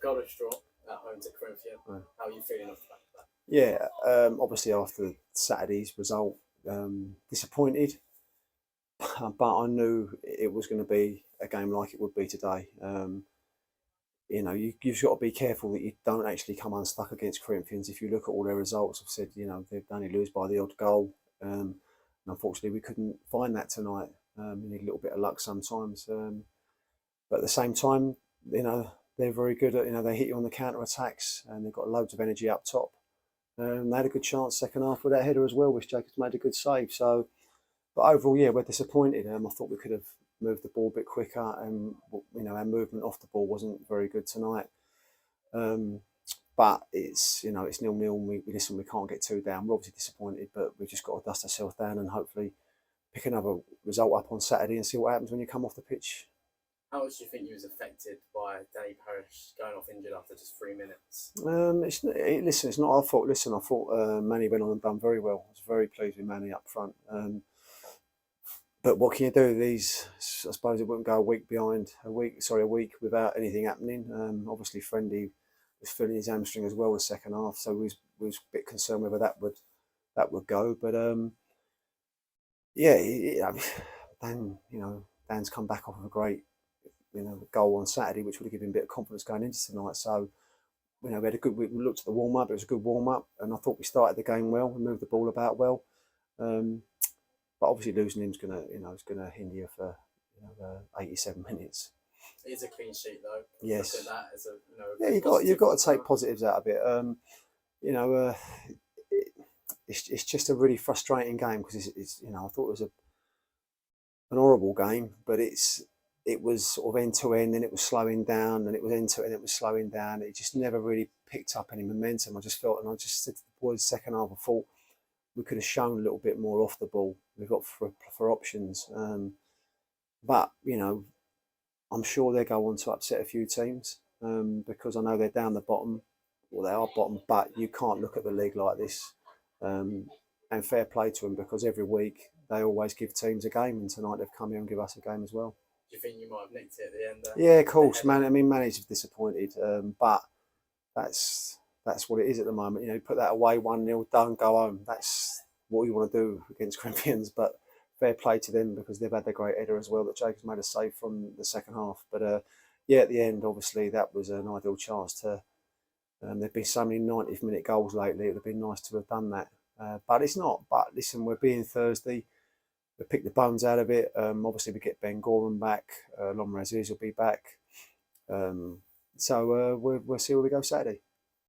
golden straw at home to Corinthian. How are you feeling off the back of that? Yeah, obviously after Saturday's result, disappointed, but I knew it was going to be a game like it would be today. You've got to be careful that you don't actually come unstuck against Corinthians. If you look at all their results, I've said, they've only lose by the odd goal. And unfortunately, we couldn't find that tonight. You need a little bit of luck sometimes. But at the same time, they're very good at, they hit you on the counter attacks and they've got loads of energy up top. They had a good chance second half with that header as well, which Jacobs made a good save. So, but overall, yeah, we're disappointed. I thought we could have moved the ball a bit quicker, and our movement off the ball wasn't very good tonight. But it's 0-0. We can't get too down. We're obviously disappointed, but we've just got to dust ourselves down and hopefully pick another result up on Saturday and see what happens when you come off the pitch. How much do you think you was affected by Danny Parish going off injured after just 3 minutes? It's not our fault. Listen, I thought Manny went on and done very well. I was very pleased with Manny up front. But what can you do? I suppose it wouldn't go a week without anything happening. Obviously, Friendly was feeling his hamstring as well the second half, so we was a bit concerned whether that would go. But Dan's come back off of a great goal on Saturday, which would have given him a bit of confidence going into tonight. So, we had we looked at the warm up. It was a good warm up, and I thought we started the game well. We moved the ball about well. But obviously losing him's gonna hinder you for 87 minutes. It is a clean sheet though. Yes. Look at that as a you've got to take positives out of it. It's just a really frustrating game because it's I thought it was an horrible game, but it was sort of end to end, and it was slowing down, and it was end to end, it was slowing down. It just never really picked up any momentum. I just felt, and I just said to the boys second half, I thought we could have shown a little bit more off the ball. We've got for options, but I'm sure they'll go on to upset a few teams because I know they're down the bottom. Well, they are bottom, but you can't look at the league like this. And fair play to them because every week they always give teams a game, and tonight they've come here and give us a game as well. Do you think you might have nicked it at the end? Yeah, of course, man. I mean, Manny's disappointed, but that's what it is at the moment. You put that away 1-0, done, go home. That's what you want to do against Corinthians. But fair play to them because they've had their great header as well that Jacobs made a save from the second half. But at the end, obviously, that was an ideal chance to. There've been so many 90th-minute goals lately. It would have been nice to have done that, but it's not. But listen, we're being Thursday. We pick the bones out of it. Obviously, we get Ben Goran back. Lomre Aziz will be back. So we'll see where we go Saturday.